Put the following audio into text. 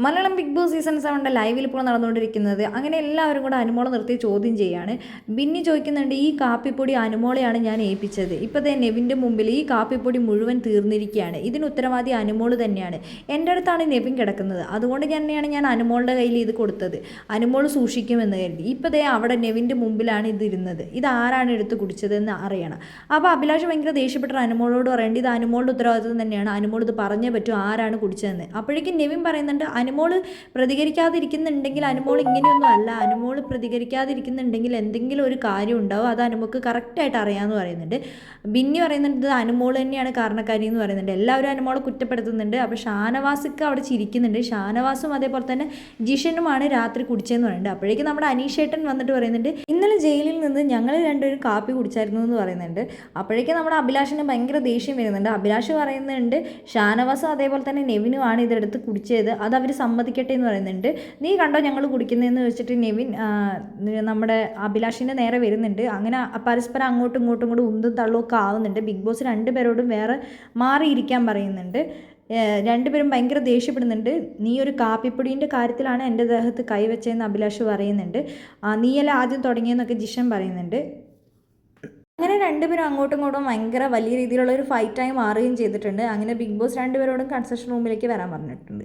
Malayalam big boss season 7 ലൈവിൽ ഇപ്പോൾ നടന്നുകൊണ്ടിരിക്കുന്നത്. അങ്ങനെ എല്ലാവരും കൂടെ അനുമോളെ നിർത്തി ചോദ്യം ചെയ്യാണ്. ബിന്നി ചോദിക്കുന്നുണ്ട്, ഈ കാപ്പിപ്പൊടി അനുമോളെയാണ് ഞാൻ ഏൽപ്പിച്ചത്. ഇപ്പോൾ ദേ നെവിൻ്റെ മുമ്പിൽ ഈ കാപ്പിപ്പൊടി മുഴുവൻ തീർന്നിരിക്കുകയാണ്. ഇതിന് ഉത്തരവാദി അനുമോൾ തന്നെയാണ്. എൻ്റെ അടുത്താണ് നെവിൻ കിടക്കുന്നത്, അതുകൊണ്ട് തന്നെയാണ് ഞാൻ അനുമോളുടെ കയ്യിൽ ഇത് കൊടുത്തത്. അനുമോൾ സൂക്ഷിക്കുമെന്ന് കരുതി. ഇപ്പോൾ ദേ അവിടെ നെവിൻ്റെ മുമ്പിലാണ് ഇതിരുന്നത്. ഇത് ആരാണ് എടുത്ത് കുടിച്ചതെന്ന് അറിയണം. അപ്പോൾ അഭിലാഷ് ഭയങ്കര ദേഷ്യപ്പെട്ട അനുമോളോട് പറയേണ്ടത് ഇത് അനുമോളുടെ ഉത്തരവാദിത്വം തന്നെയാണ്. അനുമോൾ ഇത് പറഞ്ഞേ പറ്റൂ ആരാണ് കുടിച്ചതെന്ന്. അപ്പോഴേക്കും നെവിൻ പറയുന്നുണ്ട്, അനുമോൾ പ്രതികരിക്കാതിരിക്കുന്നുണ്ടെങ്കിൽ അനുമോൾ ഇങ്ങനെയൊന്നും അല്ല, അനുമോൾ പ്രതികരിക്കാതിരിക്കുന്നുണ്ടെങ്കിൽ എന്തെങ്കിലും ഒരു കാര്യം ഉണ്ടാവും, അത് അനുമോൾക്ക് കറക്റ്റായിട്ട് അറിയാമെന്ന് പറയുന്നുണ്ട്. ബിന്നി പറയുന്നുണ്ട് ഇത് അനുമോൾ തന്നെയാണ് കാരണക്കാരി എന്ന് പറയുന്നുണ്ട്. എല്ലാവരും അനുമോളെ കുറ്റപ്പെടുത്തുന്നുണ്ട്. അപ്പോൾ ഷാനവാസൊക്കെ അവിടെ ചിരിക്കുന്നുണ്ട്. ഷാനവാസും അതേപോലെ തന്നെ ജിഷനുമാണ് രാത്രി കുടിച്ചതെന്ന് പറയുന്നുണ്ട്. അപ്പോഴേക്കും നമ്മുടെ അനീഷേട്ടൻ വന്നിട്ട് പറയുന്നുണ്ട്, ഇന്നലെ ജയിലിൽ നിന്ന് ഞങ്ങൾ രണ്ടുപേരും കാപ്പി കുടിച്ചായിരുന്നു എന്ന് പറയുന്നുണ്ട്. അപ്പോഴേക്കും നമ്മുടെ അഭിലാഷിന് ഭയങ്കര ദേഷ്യം വരുന്നുണ്ട്. അഭിലാഷ് പറയുന്നുണ്ട് ഷാനവാസും അതേപോലെ തന്നെ നെവിനുമാണ് ഇതെടുത്ത് കുടിച്ചത്, അത് അവർ സമ്മതിക്കട്ടെ എന്ന് പറയുന്നുണ്ട്. നീ കണ്ടോ ഞങ്ങൾ കുടിക്കുന്നതെന്ന് വെച്ചിട്ട് നെവിൻ നമ്മുടെ അഭിലാഷിൻ്റെ നേരെ വരുന്നുണ്ട്. അങ്ങനെ പരസ്പരം അങ്ങോട്ടും ഇങ്ങോട്ടും കൂടെ ഉന്തും തള്ളുമൊക്കെ ആവുന്നുണ്ട്. ബിഗ് ബോസ് രണ്ടുപേരോടും വേറെ മാറിയിരിക്കാൻ പറയുന്നുണ്ട്. രണ്ടുപേരും ഭയങ്കര ദേഷ്യപ്പെടുന്നുണ്ട്. നീ ഒരു കാപ്പിപ്പൊടീൻ്റെ കാര്യത്തിലാണ് എൻ്റെ ദേഹത്ത് കൈവച്ചതെന്ന് അഭിലാഷ് പറയുന്നുണ്ട്. നീയല്ല ആദ്യം തുടങ്ങിയെന്നൊക്കെ ജിഷൻ പറയുന്നുണ്ട്. അങ്ങനെ രണ്ടുപേരും അങ്ങോട്ടും ഇങ്ങോട്ടും ഭയങ്കര വലിയ രീതിയിലുള്ള ഒരു ഫൈറ്റായി മാറുകയും ചെയ്തിട്ടുണ്ട്. അങ്ങനെ ബിഗ് ബോസ് രണ്ടുപേരോടും കൺസെഷൻ റൂമിലേക്ക് വരാൻ പറഞ്ഞിട്ടുണ്ട്.